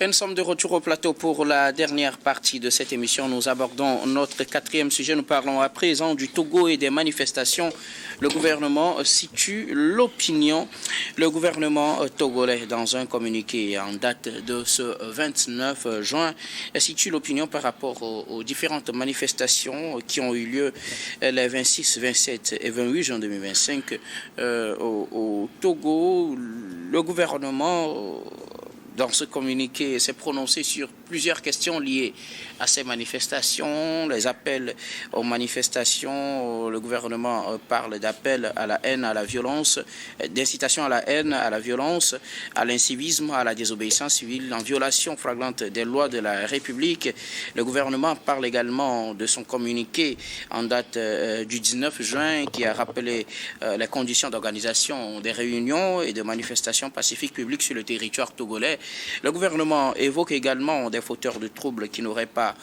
Et nous sommes de retour au plateau pour la dernière partie de cette émission. Nous abordons notre quatrième sujet. Nous parlons à présent du Togo et des manifestations. Le gouvernement situe l'opinion. Le gouvernement togolais, dans un communiqué en date de ce 29 juin, situe l'opinion par rapport aux différentes manifestations qui ont eu lieu les 26, 27 et 28 juin 2025 au Togo. Le gouvernement, dans ce communiqué, s'est prononcé sur plusieurs questions liées à ces manifestations, les appels aux manifestations. Le gouvernement parle d'appels à la haine, à la violence, d'incitation à la haine, à la violence, à l'incivisme, à la désobéissance civile, en violation flagrante des lois de la République. Le gouvernement parle également de son communiqué en date du 19 juin qui a rappelé les conditions d'organisation des réunions et de manifestations pacifiques publiques sur le territoire togolais. Le gouvernement évoque également des fauteurs de troubles qui n'auraient pas,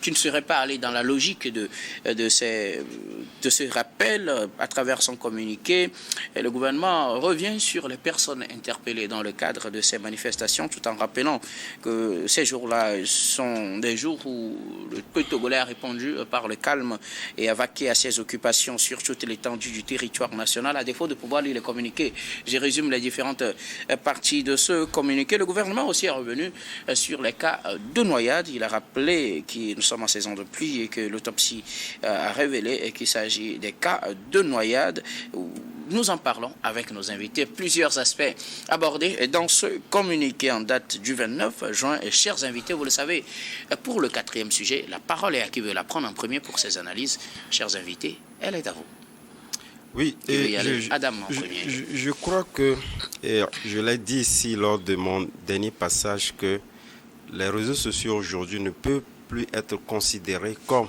qui ne seraient pas allés dans la logique de ce rappel à travers son communiqué. Et le gouvernement revient sur les personnes interpellées dans le cadre de ces manifestations, tout en rappelant que ces jours-là sont des jours où le peuple togolais a répondu par le calme et a vaqué à ses occupations sur toute l'étendue du territoire national. À défaut de pouvoir lire les communiqués, je résume les différentes parties de ce communiqué. Le gouvernement aussi est revenu sur les cas de noyade. Il a rappelé que nous sommes en saison de pluie et que l'autopsie a révélé qu'il s'agit des cas de noyade. Nous en parlons avec nos invités. Plusieurs aspects abordés dans ce communiqué en date du 29 juin. Et chers invités, vous le savez, pour le quatrième sujet, la parole est à qui veut la prendre en premier pour ces analyses. Chers invités, elle est à vous. Oui, Adam en premier. Je crois que, et je l'ai dit ici lors de mon dernier passage, que les réseaux sociaux aujourd'hui ne peuvent plus être considérés comme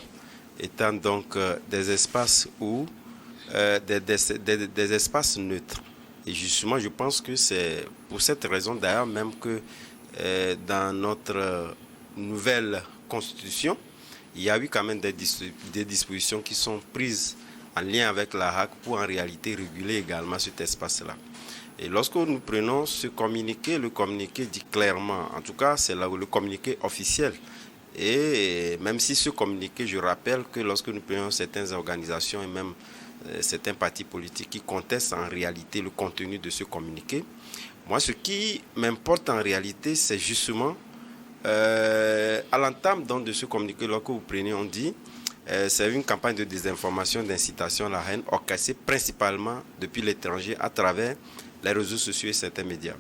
étant donc des espaces où des espaces neutres. Et justement, je pense que c'est pour cette raison d'ailleurs même que dans notre nouvelle constitution, il y a eu quand même des dispositions qui sont prises en lien avec la HAC pour en réalité réguler également cet espace-là. Et lorsque nous prenons ce communiqué, le communiqué dit clairement, en tout cas c'est là le communiqué officiel. Et même si ce communiqué, je rappelle que lorsque nous prenons certaines organisations et même certains partis politiques qui contestent en réalité le contenu de ce communiqué, moi ce qui m'importe en réalité, c'est justement à l'entame donc de ce communiqué, lorsque vous prenez, on dit c'est une campagne de désinformation, d'incitation à la haine orchestrée principalement depuis l'étranger à travers les réseaux sociaux et certains médias.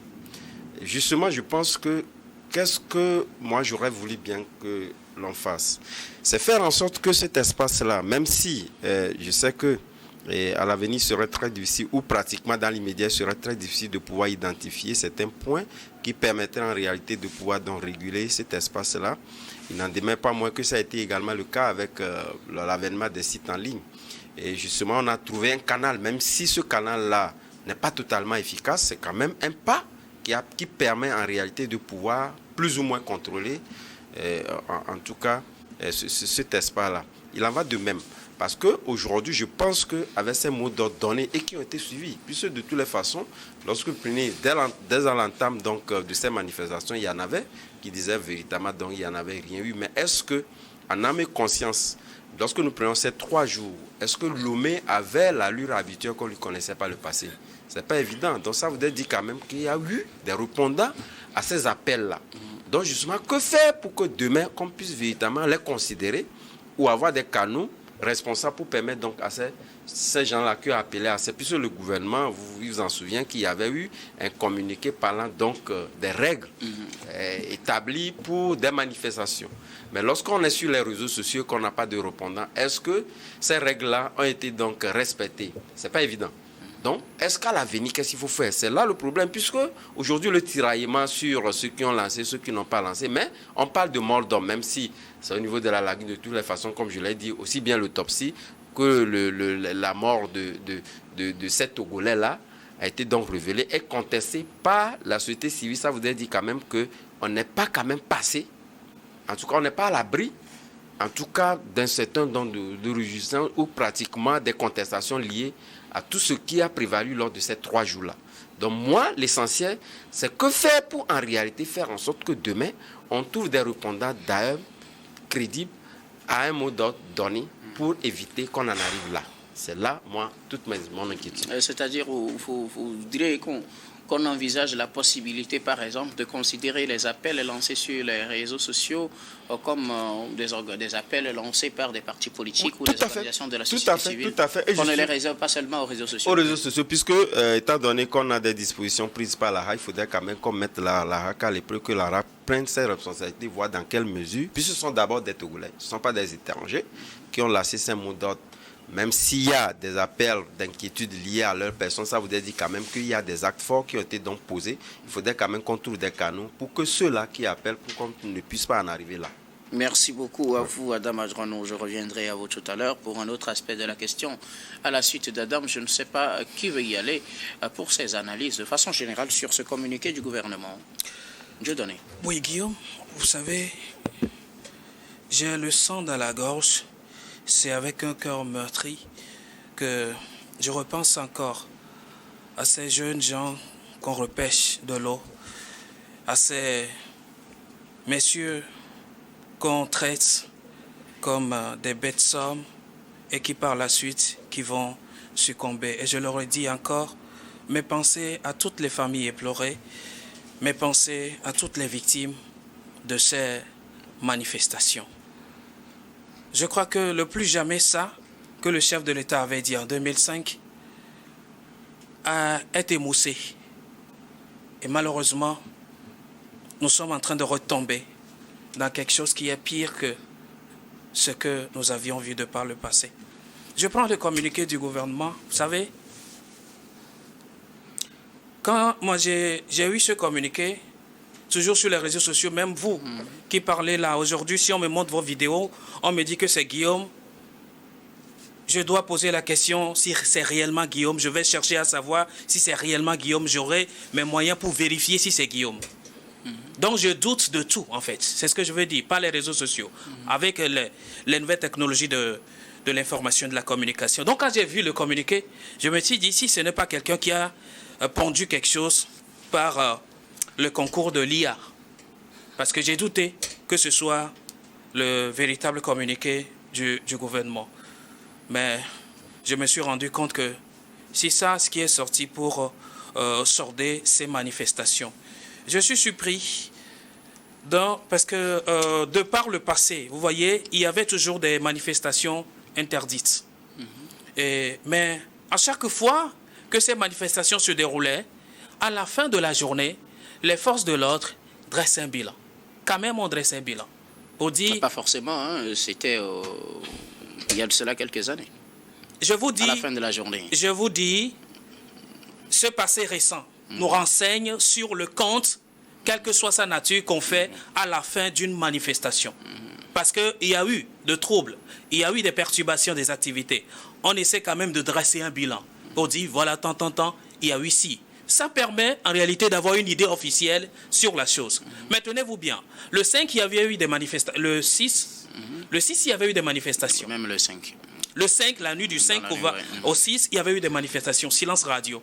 Et justement, je pense que qu'est-ce que moi j'aurais voulu bien que l'on fasse, c'est faire en sorte que cet espace-là, même si je sais que à l'avenir serait très difficile, ou pratiquement dans l'immédiat serait très difficile de pouvoir identifier certains points qui permettraient en réalité de pouvoir donc réguler cet espace-là. Il n'en demeure pas moins que ça a été également le cas avec l'avènement des sites en ligne. Et justement, on a trouvé un canal, même si ce canal-là n'est pas totalement efficace, c'est quand même un pas qui permet en réalité de pouvoir plus ou moins contrôler, en tout cas, cet espace-là. Il en va de même. Parce qu'aujourd'hui, je pense qu'avec ces mots d'ordre donnés et qui ont été suivis, puisque de toutes les façons, lorsque vous prenez dès l'entame donc de ces manifestations, il y en avait qui disaient véritablement donc il n'y en avait rien eu. Mais est-ce que, en âme et conscience, lorsque nous prenons ces 3 jours, est-ce que Lomé avait l'allure habituelle qu'on ne lui connaissait pas le passé? Ce n'est pas évident. Donc ça voudrait dire quand même qu'il y a eu des répondants à ces appels-là. Donc justement, que faire pour que demain, qu'on puisse véritablement les considérer ou avoir des canaux responsables pour permettre donc à ces gens-là qui ont appelé à ces... Puisque le gouvernement, vous vous en souvenez qu'il y avait eu un communiqué parlant donc des règles établies pour des manifestations. Mais lorsqu'on est sur les réseaux sociaux, qu'on n'a pas de répondants, est-ce que ces règles-là ont été donc respectées? Ce n'est pas évident. Donc, est-ce qu'à l'avenir, qu'est-ce qu'il faut faire? C'est là le problème, puisque aujourd'hui, le tiraillement sur ceux qui ont lancé, ceux qui n'ont pas lancé, mais on parle de mort d'homme, même si c'est au niveau de la lagune de toutes les façons, comme je l'ai dit, aussi bien l'autopsie que la mort de cet Togolais-là a été donc révélée et contestée par la société civile. Ça voudrait dire quand même qu'on n'est pas quand même passé, en tout cas, on n'est pas à l'abri, en tout cas, d'un certain nombre de réjouissances ou pratiquement des contestations liées à tout ce qui a prévalu lors de ces 3 jours-là. Donc moi, l'essentiel, c'est que faire pour en réalité faire en sorte que demain, on trouve des répondants d'ailleurs crédibles à un mot d'ordre donné pour éviter qu'on en arrive là. C'est là, moi, toute mon inquiétude. C'est-à-dire, vous direz qu'on envisage la possibilité, par exemple, de considérer les appels lancés sur les réseaux sociaux comme des appels lancés par des partis politiques ou des organisations de la société civile. Tout à fait. On ne les réserve pas seulement aux réseaux sociaux. Aux réseaux sociaux, puisque, étant donné qu'on a des dispositions prises par l'ARA, il faudrait quand même qu'on mette l'ARA à l'épreuve, que l'ARA prenne ses responsabilités, voir dans quelle mesure, puisque ce sont d'abord des Togolais, ce ne sont pas des étrangers qui ont lâché ces mots d'ordre. Même s'il y a des appels d'inquiétude liés à leur personne, ça voudrait dire quand même qu'il y a des actes forts qui ont été donc posés. Il faudrait quand même qu'on trouve des canaux pour que ceux-là qui appellent, pour qu'on ne puisse pas en arriver là. Merci beaucoup à vous, Adam Adjranou. Je reviendrai à vous tout à l'heure pour un autre aspect de la question. À la suite d'Adam, je ne sais pas qui veut y aller pour ces analyses de façon générale sur ce communiqué du gouvernement. Dieudonné. Oui, Guillaume, vous savez, j'ai le sang dans la gorge. C'est avec un cœur meurtri que je repense encore à ces jeunes gens qu'on repêche de l'eau, à ces messieurs qu'on traite comme des bêtes sommes et qui par la suite qui vont succomber. Et je leur ai dit encore, mes pensées à toutes les familles éplorées, mes pensées à toutes les victimes de ces manifestations. Je crois que le plus jamais ça que le chef de l'État avait dit en 2005 est émoussé. Et malheureusement, nous sommes en train de retomber dans quelque chose qui est pire que ce que nous avions vu de par le passé. Je prends le communiqué du gouvernement. Vous savez, quand moi j'ai eu ce communiqué, toujours sur les réseaux sociaux, même vous qui parlez là aujourd'hui, si on me montre vos vidéos, on me dit que c'est Guillaume. Je dois poser la question si c'est réellement Guillaume. Je vais chercher à savoir si c'est réellement Guillaume. J'aurai mes moyens pour vérifier si c'est Guillaume. Donc je doute de tout en fait. C'est ce que je veux dire, pas les réseaux sociaux. Avec les nouvelles technologies de l'information et de la communication. Donc quand j'ai vu le communiqué, je me suis dit si ce n'est pas quelqu'un qui a pondu quelque chose par le concours de l'IA. Parce que j'ai douté que ce soit le véritable communiqué du gouvernement. Mais je me suis rendu compte que c'est ça ce qui est sorti pour sorder ces manifestations. Je suis surpris parce que de par le passé, vous voyez, il y avait toujours des manifestations interdites. Mais à chaque fois que ces manifestations se déroulaient, à la fin de la journée, les forces de l'ordre dressent un bilan. Quand même, on dresse un bilan. Pour dire, pas forcément, hein, c'était il y a de cela quelques années. Je vous dis, à la fin de la journée. Je vous dis, ce passé récent nous renseigne sur le compte, quelle que soit sa nature, qu'on fait à la fin d'une manifestation. Parce qu'il y a eu de troubles, il y a eu des perturbations des activités. On essaie quand même de dresser un bilan pour dire, voilà, tant, il y a eu ci. Ça permet en réalité d'avoir une idée officielle sur la chose. Mais tenez-vous bien, le 5, il y avait eu des manifestations. Le 6, il y avait eu des manifestations. Même le 5. Le 5, la nuit du 5 au 6, il y avait eu des manifestations, silence radio.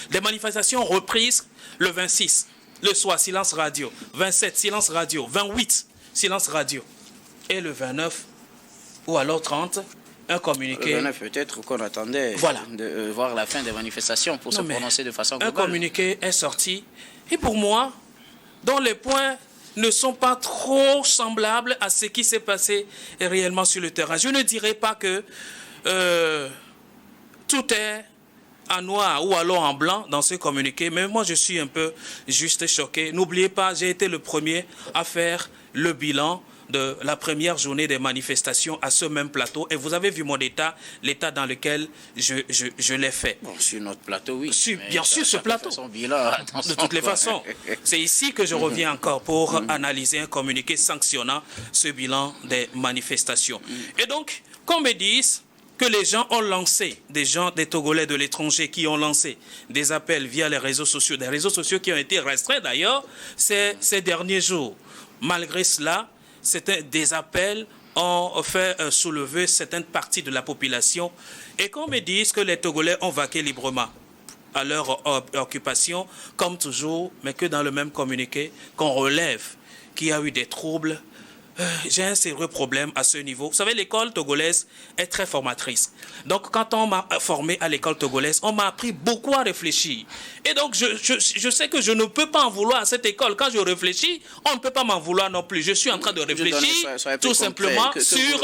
Des manifestations reprises le 26, le soir, silence radio. 27, silence radio. 28, silence radio. Et le 29, ou alors 30, un communiqué. Le 29, peut-être qu'on attendait de voir la fin des manifestations pour se prononcer de façon globale. Un communiqué est sorti. Et pour moi, dont les points ne sont pas trop semblables à ce qui s'est passé réellement sur le terrain. Je ne dirais pas que tout est en noir ou alors en blanc dans ce communiqué, mais moi je suis un peu juste choqué. N'oubliez pas, j'ai été le premier à faire le bilan de la première journée des manifestations à ce même plateau. Et vous avez vu mon état, l'état dans lequel je l'ai fait. Bon, sur notre plateau, oui. Bien sûr, ce plateau. De toutes les façons. C'est ici que je reviens encore pour analyser un communiqué sanctionnant ce bilan des manifestations. Et donc, qu'on me dise que les gens ont lancé, des Togolais de l'étranger qui ont lancé des appels via les réseaux sociaux, des réseaux sociaux qui ont été restreints d'ailleurs ces derniers jours. Malgré cela, des appels ont fait soulever certaines parties de la population et qu'on me dise que les Togolais ont vaqué librement. à leur occupation, comme toujours, mais que dans le même communiqué, qu'on relève qu'il y a eu des troubles. J'ai un sérieux problème à ce niveau. Vous savez, l'école togolaise est très formatrice. Donc, quand on m'a formé à l'école togolaise, on m'a appris beaucoup à réfléchir. Et donc, je sais que je ne peux pas en vouloir à cette école. Quand je réfléchis, on ne peut pas m'en vouloir non plus. Je suis en train de réfléchir tout simplement sur...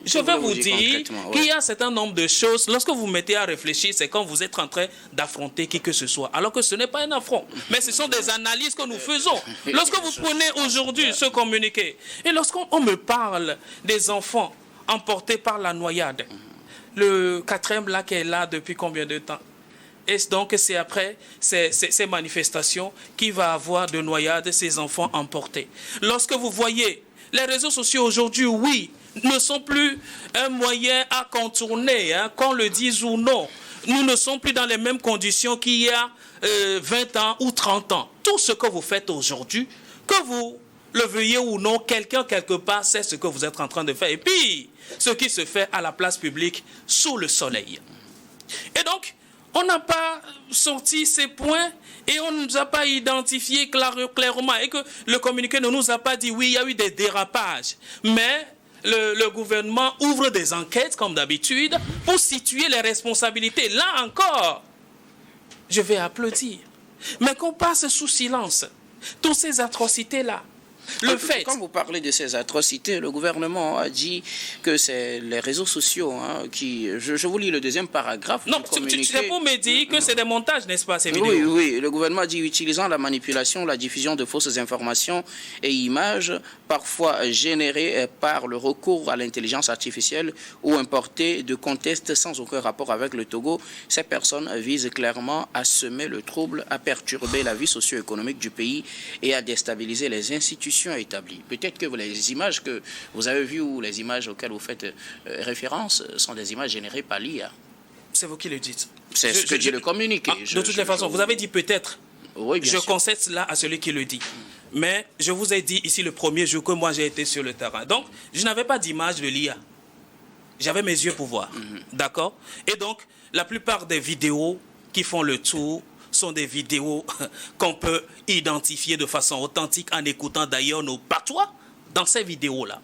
Je vais vous dire qu'il y a un certain nombre de choses. Lorsque vous mettez à réfléchir, c'est quand vous êtes en train d'affronter qui que ce soit. Alors que ce n'est pas un affront. Mais ce sont des analyses que nous faisons. Lorsque vous prenez aujourd'hui ce communiqué, et lorsqu'on me parle des enfants emportés par la noyade, le 4e lac est là depuis combien de temps? Et donc c'est après ces manifestations qu'il va avoir de noyade ces enfants emportés. Lorsque vous voyez les réseaux sociaux aujourd'hui, oui, ne sont plus un moyen à contourner, hein, qu'on le dise ou non. Nous ne sommes plus dans les mêmes conditions qu'il y a 20 ans ou 30 ans. Tout ce que vous faites aujourd'hui, que vous le veuillez ou non, quelqu'un quelque part sait ce que vous êtes en train de faire. Et puis, ce qui se fait à la place publique sous le soleil. Et donc, on n'a pas sorti ces points et on ne nous a pas identifié clairement. Et que le communiqué ne nous a pas dit, oui, il y a eu des dérapages. Mais le gouvernement ouvre des enquêtes, comme d'habitude, pour situer les responsabilités. Là encore, je vais applaudir. Mais qu'on passe sous silence toutes ces atrocités-là. Le fait. Quand vous parlez de ces atrocités, le gouvernement a dit que c'est les réseaux sociaux qui... Je vous lis le deuxième paragraphe. Non, c'est pour me dire que c'est des montages, n'est-ce pas, ces vidéos? Oui, oui. Le gouvernement a dit utilisant la manipulation, la diffusion de fausses informations et images, parfois générées par le recours à l'intelligence artificielle ou importées de contextes sans aucun rapport avec le Togo, ces personnes visent clairement à semer le trouble, à perturber la vie socio-économique du pays et à déstabiliser les institutions établies. Peut-être que les images que vous avez vues ou les images auxquelles vous faites référence sont des images générées par l'IA. C'est vous qui le dites. C'est ce que dit le communiqué. De toutes les façons, vous avez dit peut-être. Oui, bien sûr. Je concède cela à celui qui le dit. Mais je vous ai dit ici le premier jour que moi j'ai été sur le terrain. Donc, je n'avais pas d'image de l'IA. J'avais mes yeux pour voir. D'accord? Et donc, la plupart des vidéos qui font le tour sont des vidéos qu'on peut identifier de façon authentique en écoutant d'ailleurs nos patois dans ces vidéos-là.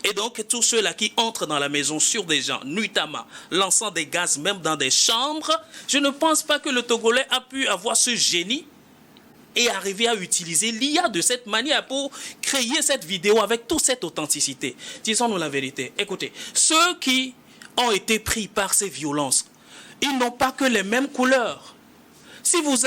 Et donc, tous ceux-là qui entrent dans la maison sur des gens, nuitamment, lançant des gaz même dans des chambres, je ne pense pas que le Togolais a pu avoir ce génie et arriver à utiliser l'IA de cette manière pour créer cette vidéo avec toute cette authenticité. Disons-nous la vérité. Écoutez, ceux qui ont été pris par ces violences, ils n'ont pas que les mêmes couleurs. Si vous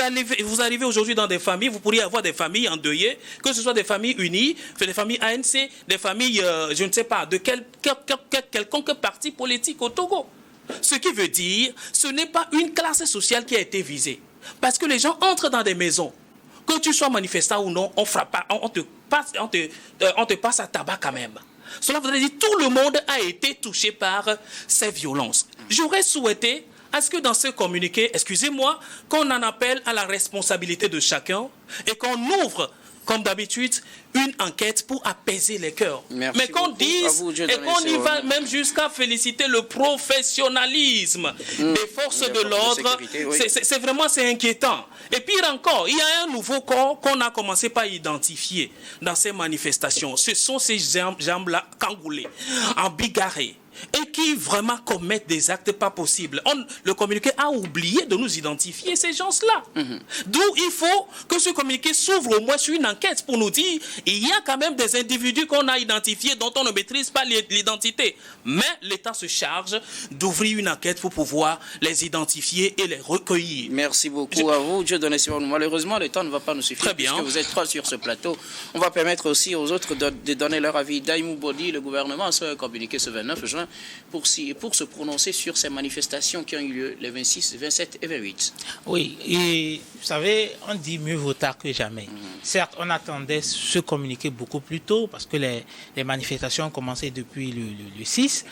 arrivez aujourd'hui dans des familles, vous pourriez avoir des familles endeuillées, que ce soit des familles unies, des familles ANC, des familles, je ne sais pas, de quelconque parti politique au Togo. Ce qui veut dire, ce n'est pas une classe sociale qui a été visée. Parce que les gens entrent dans des maisons. Que tu sois manifestant ou non, on frappe pas, on te passe à tabac quand même. Cela voudrait dire que tout le monde a été touché par ces violences. J'aurais souhaité à ce que dans ce communiqué, excusez-moi, qu'on en appelle à la responsabilité de chacun et qu'on ouvre, comme d'habitude, une enquête pour apaiser les cœurs. Merci. Mais qu'on dise et qu'on y va même jusqu'à féliciter le professionnalisme des forces de l'ordre. Oui. C'est inquiétant. Et pire encore, il y a un nouveau corps qu'on a commencé par identifier dans ces manifestations. Ce sont ces jambes-là cangoulées, embigarrées, et qui vraiment commettent des actes pas possibles. Le communiqué a oublié de nous identifier ces gens-là. D'où il faut que ce communiqué s'ouvre au moins sur une enquête pour nous dire il y a quand même des individus qu'on a identifiés dont on ne maîtrise pas l'identité. Mais l'État se charge d'ouvrir une enquête pour pouvoir les identifier et les recueillir. Merci beaucoup à vous, Dieu donne. Malheureusement, le temps ne va pas nous suffire. Très bien. Puisque vous êtes trois sur ce plateau. On va permettre aussi aux autres de donner leur avis. Daïmou Bodi, le gouvernement a communiqué ce 29 juin pour se prononcer sur ces manifestations qui ont eu lieu les 26, 27 et 28. Oui, et vous savez, on dit mieux vaut tard que jamais. Certes, on attendait ce communiqué beaucoup plus tôt parce que les manifestations ont commencé depuis le 6,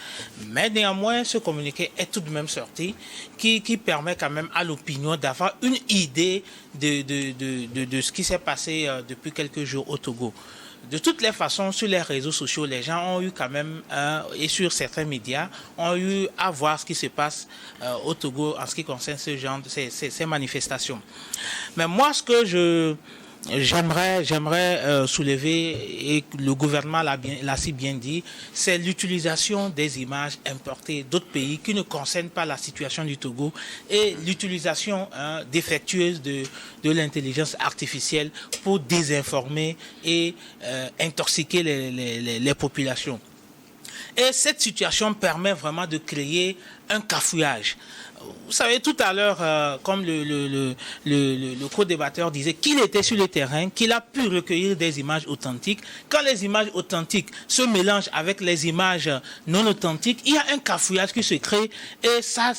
mais néanmoins, ce communiqué est tout de même sorti qui permet quand même à l'opinion d'avoir une idée de ce qui s'est passé depuis quelques jours au Togo. de toutes les façons, sur les réseaux sociaux, les gens ont eu quand même, et sur certains médias, ont eu à voir ce qui se passe au Togo en ce qui concerne ce genre de ces manifestations. Mais moi, ce que j'aimerais soulever, et le gouvernement l'a si bien dit, c'est l'utilisation des images importées d'autres pays qui ne concernent pas la situation du Togo et l'utilisation défectueuse de l'intelligence artificielle pour désinformer et intoxiquer les populations. Et cette situation permet vraiment de créer un cafouillage. Vous savez, tout à l'heure, comme le co-débatteur disait qu'il était sur le terrain, qu'il a pu recueillir des images authentiques. Quand les images authentiques se mélangent avec les images non authentiques, il y a un cafouillage qui se crée et ça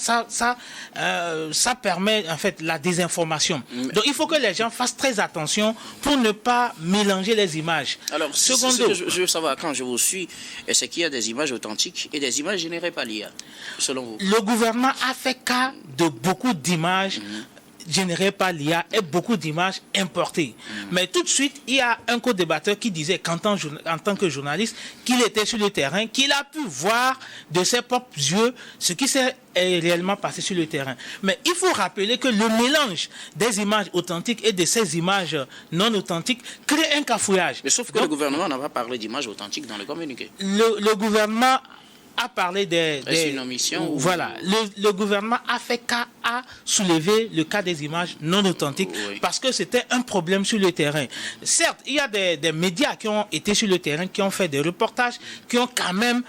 permet en fait la désinformation. Donc il faut que les gens fassent très attention pour ne pas mélanger les images. Alors, ce que je veux savoir quand je vous suis, c'est qu'il y a des images authentiques et des images générées par l'IA, selon vous. Le gouvernement a fait cas de beaucoup d'images générées par l'IA et beaucoup d'images importées. Mais tout de suite, il y a un co-débatteur qui disait qu'en tant que journaliste, qu'il était sur le terrain, qu'il a pu voir de ses propres yeux ce qui s'est réellement passé sur le terrain. Mais il faut rappeler que le mélange des images authentiques et de ces images non authentiques crée un cafouillage. Mais sauf que le gouvernement n'a pas parlé d'images authentiques dans le communiqué. Le gouvernement a parlé Est-ce une omission voilà, le gouvernement a fait cas à soulever le cas des images non authentiques parce que c'était un problème sur le terrain. Certes, il y a des médias qui ont été sur le terrain, qui ont fait des reportages, qui ont quand même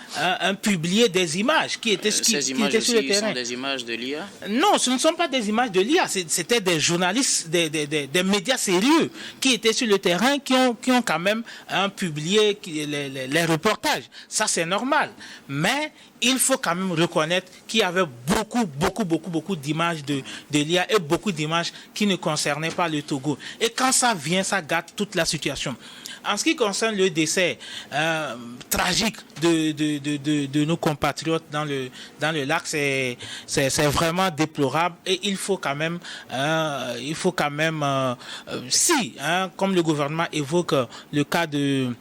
publié des images qui étaient, qui étaient sur le terrain. Sont des images de l'IA? Non, ce ne sont pas des images de l'IA, c'était des journalistes, des médias sérieux qui étaient sur le terrain, qui ont quand même publié les reportages. Ça, c'est normal. Mais il faut quand même reconnaître qu'il y avait beaucoup d'images de l'IA et beaucoup d'images qui ne concernaient pas le Togo. Et quand ça vient, ça gâte toute la situation. En ce qui concerne le décès tragique de nos compatriotes dans le lac, c'est vraiment déplorable et il faut quand même comme le gouvernement évoque le cas de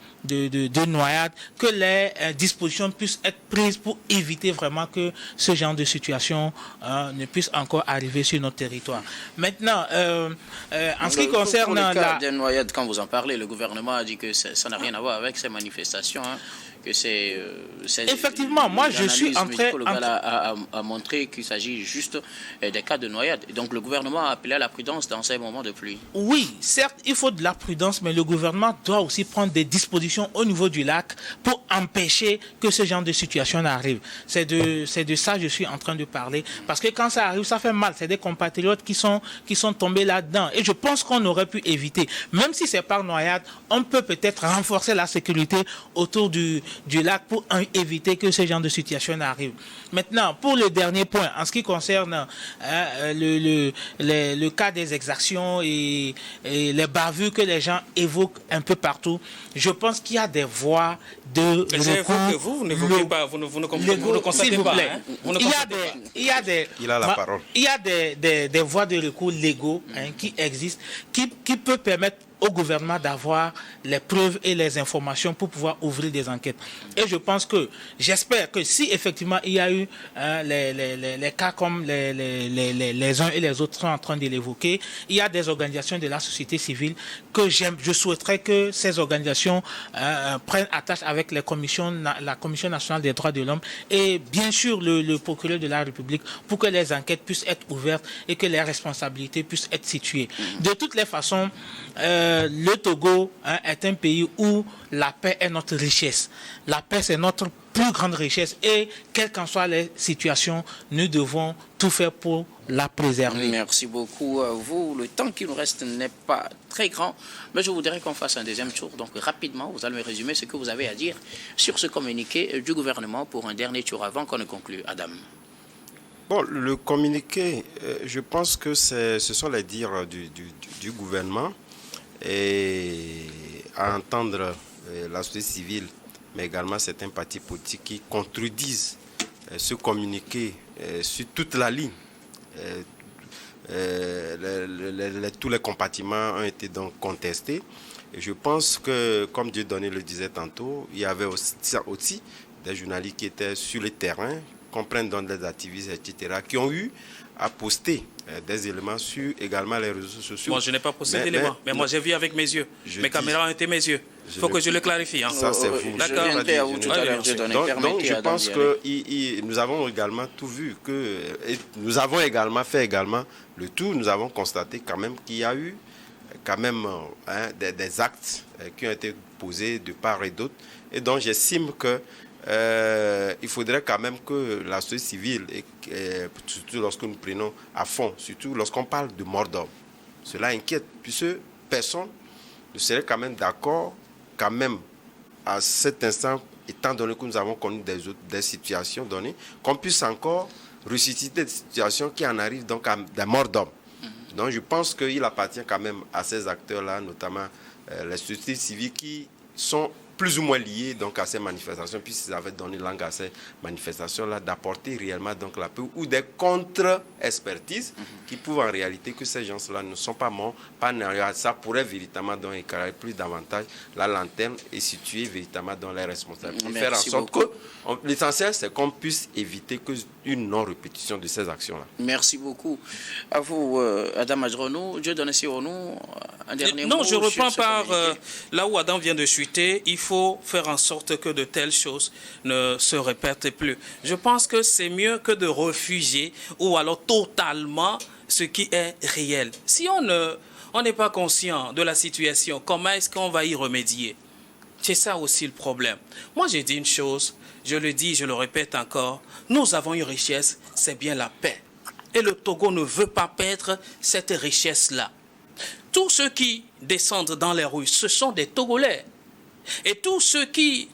noyade, que les dispositions puissent être prises pour éviter vraiment que ce genre de situation ne puisse encore arriver sur notre territoire. Maintenant, en ce qui concerne le cas des noyades, quand vous en parlez, le gouvernement a dit que ça n'a rien à voir avec ces manifestations, que c'est effectivement, moi je suis en train à montrer qu'il s'agit juste des cas de noyade. Et donc le gouvernement a appelé à la prudence dans ces moments de pluie. Oui, certes, il faut de la prudence, mais le gouvernement doit aussi prendre des dispositions au niveau du lac pour empêcher que ce genre de situation n'arrive. C'est de ça que je suis en train de parler, parce que quand ça arrive, ça fait mal. C'est des compatriotes qui sont tombés là-dedans. Et je pense qu'on aurait pu éviter, même si c'est par noyade, on peut peut-être renforcer la sécurité autour du lac pour éviter que ce genre de situation n'arrive. Maintenant, pour le dernier point, en ce qui concerne le cas des exactions et les bavures que les gens évoquent un peu partout, je pense qu'il y a des voies de recours. Vous n'évoquez pas, vous ne constatez pas. Il a la parole. Il y a des voies de recours légaux qui existent, qui peuvent permettre au gouvernement d'avoir les preuves et les informations pour pouvoir ouvrir des enquêtes. Et je pense que, j'espère que si effectivement il y a eu les cas comme les uns et les autres sont en train de l'évoquer, il y a des organisations de la société civile que je souhaiterais que ces organisations prennent attache avec la Commission nationale des droits de l'homme et bien sûr le procureur de la République pour que les enquêtes puissent être ouvertes et que les responsabilités puissent être situées. De toutes les façons, le Togo est un pays où la paix est notre richesse. La paix, c'est notre plus grande richesse et quelles qu'en soient les situations, nous devons tout faire pour la préserver. Merci beaucoup à vous. Le temps qui nous reste n'est pas très grand, mais je voudrais qu'on fasse un deuxième tour. Donc rapidement, vous allez me résumer ce que vous avez à dire sur ce communiqué du gouvernement pour un dernier tour avant qu'on ne conclue. Adam. Bon, le communiqué, je pense que ce sont les dires du gouvernement. Et à entendre la société civile, mais également certains partis politiques qui contredisent ce communiqué sur toute la ligne. Tous les compartiments ont été donc contestés. Et je pense que, comme Dieudonné le disait tantôt, il y avait aussi des journalistes qui étaient sur le terrain, comprennent donc des activistes, etc., qui ont eu à poster des éléments sur également les réseaux sociaux. Moi, je n'ai pas posté d'éléments, mais moi, j'ai vu avec mes yeux. Mes caméras ont été mes yeux. Il faut que je le clarifie. Hein. Ça, c'est vous. D'accord. Donc, je pense que nous avons également tout vu. Nous avons également fait le tout. Nous avons constaté quand même qu'il y a eu quand même des actes qui ont été posés de part et d'autre. Et donc, j'estime que il faudrait quand même que la société civile, surtout lorsque nous prenons à fond, surtout lorsqu'on parle de mort d'homme, cela inquiète, puisque personne ne serait quand même d'accord, quand même, à cet instant, étant donné que nous avons connu des situations données, qu'on puisse encore ressusciter des situations qui en arrivent donc à des morts d'hommes. Donc je pense qu'il appartient quand même à ces acteurs-là, notamment les sociétés civiles qui sont plus ou moins liés donc à ces manifestations, puisqu'ils avaient donné langue à ces manifestations-là, d'apporter réellement donc la paix ou des contre-expertises qui prouvent en réalité que ces gens-là ne sont pas morts, pas nerveux. Ça pourrait véritablement donc éclairer plus davantage la lanterne et situer véritablement dans les responsabilités. Faire en sorte que l'essentiel, c'est qu'on puisse éviter une non-répétition de ces actions-là. Merci beaucoup. À vous, Adam Adjrono. Dieudonné Sirono, un dernier mot. Non, je reprends par là où Adam vient de chuter. Il faut faire en sorte que de telles choses ne se répètent plus. Je pense que c'est mieux que de refuser ou alors totalement ce qui est réel. Si on n'est pas conscient de la situation, comment est-ce qu'on va y remédier? C'est ça aussi le problème. Moi, j'ai dit une chose, je le dis, je le répète encore, nous avons une richesse, c'est bien la paix. Et le Togo ne veut pas perdre cette richesse-là. Tous ceux qui descendent dans les rues, ce sont des Togolais. Et tous ceux qui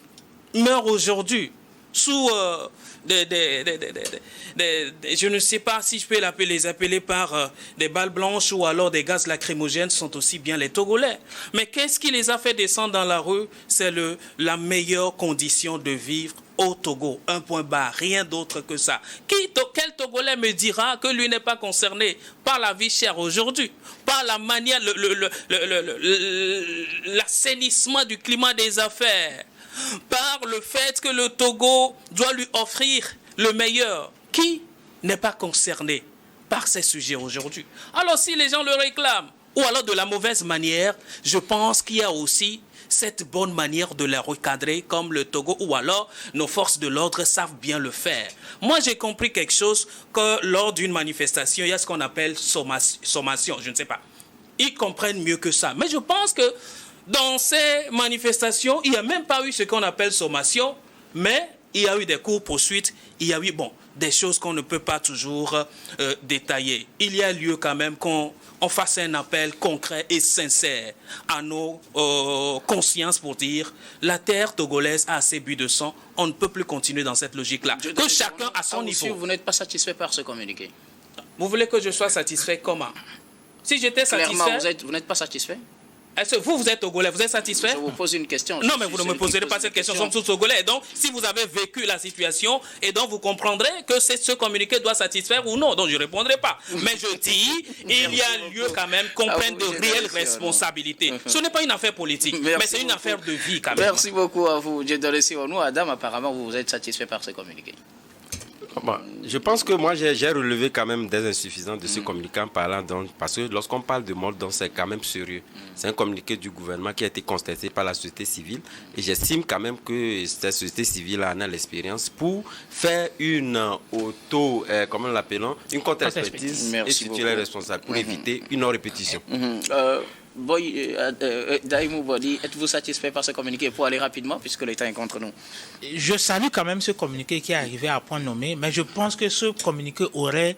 meurent aujourd'hui sous je ne sais pas si je peux les appeler par des balles blanches ou alors des gaz lacrymogènes, sont aussi bien les Togolais. Mais qu'est-ce qui les a fait descendre dans la rue? C'est la meilleure condition de vivre au Togo. Un point bas, rien d'autre que ça. Quel Togolais me dira que lui n'est pas concerné par la vie chère aujourd'hui, par la manière, l'assainissement du climat des affaires, par le fait que le Togo doit lui offrir le meilleur? Qui n'est pas concerné par ces sujets aujourd'hui? Alors si les gens le réclament, ou alors de la mauvaise manière, je pense qu'il y a aussi cette bonne manière de les recadrer comme le Togo, ou alors nos forces de l'ordre savent bien le faire. Moi, j'ai compris quelque chose, que lors d'une manifestation, il y a ce qu'on appelle sommation, je ne sais pas. Ils comprennent mieux que ça. Mais je pense que dans ces manifestations, il n'y a même pas eu ce qu'on appelle sommation, mais il y a eu des cours-poursuites, il y a eu des choses qu'on ne peut pas toujours détailler. Il y a lieu quand même qu'on fasse un appel concret et sincère à nos consciences pour dire la terre togolaise a assez bu de sang, on ne peut plus continuer dans cette logique-là. Que chacun à son niveau. Vous n'êtes pas satisfait par ce communiqué? Vous voulez que je sois satisfait comment? Si j'étais satisfait... Clairement, vous n'êtes pas satisfait? Est-ce que vous êtes Togolais, vous êtes satisfait? Je vous pose une question. Non, mais vous ne me poserez pas cette question, nous sommes tous Togolais. Donc, si vous avez vécu la situation, et donc vous comprendrez que ce communiqué doit satisfaire ou non. Donc, je ne répondrai pas. Mais je dis, il y a lieu quand même qu'on prenne de réelles responsabilités. Ce n'est pas une affaire politique, mais c'est une affaire de vie quand même. Merci beaucoup à vous, Dieudonné Sirono. Adam, apparemment, vous êtes satisfait par ce communiqué. Bon, je pense que moi, j'ai relevé quand même des insuffisances de ce communiqué en parlant, donc, parce que lorsqu'on parle de mort, c'est quand même sérieux. C'est un communiqué du gouvernement qui a été contesté par la société civile. Et j'estime quand même que cette société civile en a l'expérience pour faire une comment l'appelons, une contre-expertise et situer les responsables pour éviter une non-répétition. Daïmou Bodi, êtes-vous satisfait par ce communiqué pour aller rapidement puisque le temps est contre nous? Je salue quand même ce communiqué qui est arrivé à point nommé, mais je pense que ce communiqué aurait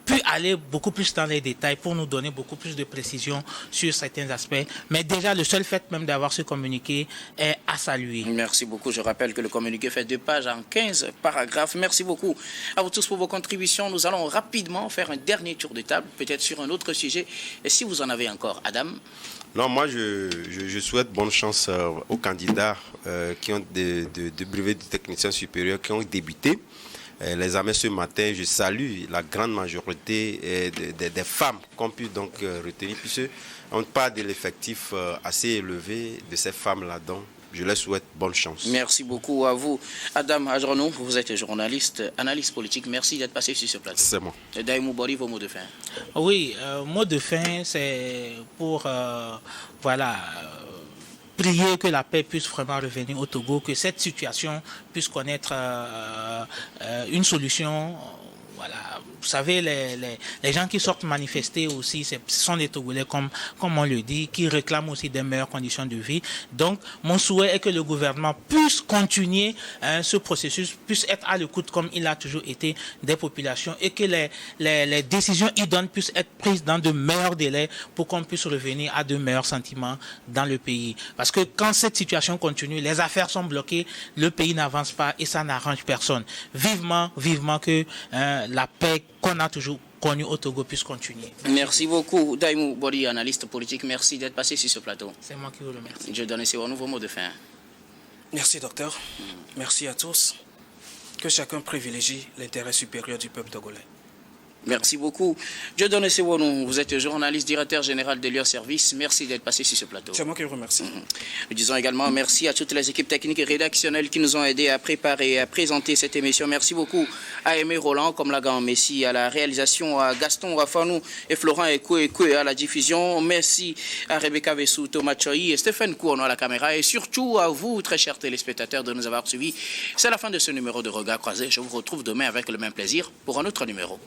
pu aller beaucoup plus dans les détails pour nous donner beaucoup plus de précision sur certains aspects. Mais déjà, le seul fait même d'avoir ce communiqué est à saluer. Merci beaucoup. Je rappelle que le communiqué fait 2 pages en 15 paragraphes. Merci beaucoup à vous tous pour vos contributions. Nous allons rapidement faire un dernier tour de table, peut-être sur un autre sujet. Et si vous en avez encore, Adam? Non, moi, je souhaite bonne chance aux candidats qui ont des brevets de technicien supérieur qui ont débuté. les armées ce matin. Je salue la grande majorité des femmes qu'on pu donc retenir, puisqu'on parle de l'effectif assez élevé de ces femmes-là. Donc, je leur souhaite bonne chance. Merci beaucoup à vous. Adam Adronou, vous êtes journaliste, analyste politique. Merci d'être passé sur ce plateau. C'est moi. Daïmou Bori, vos mots de fin. Oui, mot de fin, c'est pour, prier que la paix puisse vraiment revenir au Togo, que cette situation puisse connaître une solution. Voilà. Vous savez, les gens qui sortent manifester aussi, ce sont des Togolais, comme on le dit, qui réclament aussi des meilleures conditions de vie. Donc, mon souhait est que le gouvernement puisse continuer ce processus, puisse être à l'écoute, comme il a toujours été, des populations, et que les décisions idoines puissent être prises dans de meilleurs délais pour qu'on puisse revenir à de meilleurs sentiments dans le pays. Parce que quand cette situation continue, les affaires sont bloquées, le pays n'avance pas et ça n'arrange personne. Vivement que la paix qu'on a toujours connue au Togo puisse continuer. Merci beaucoup. Daïmou Bori, analyste politique, merci d'être passé sur ce plateau. C'est moi qui vous remercie. Je donne ces nouveaux mots de fin. Merci, docteur. Merci à tous. Que chacun privilégie l'intérêt supérieur du peuple togolais. Merci beaucoup. Je donne ces mots. Vous êtes journaliste, directeur général de leur service. Merci d'être passé sur ce plateau. C'est moi qui vous remercie. Nous disons également merci à toutes les équipes techniques et rédactionnelles qui nous ont aidés à préparer et à présenter cette émission. Merci beaucoup à Aimé Roland, comme Lagan Messi, à la réalisation, à Gaston Rafanou et Florent Ekwe à la diffusion. Merci à Rebecca Vessou, Thomas Choyi et Stéphane Cournon à la caméra. Et surtout à vous, très chers téléspectateurs, de nous avoir suivis. C'est la fin de ce numéro de Regard Croisé. Je vous retrouve demain avec le même plaisir pour un autre numéro.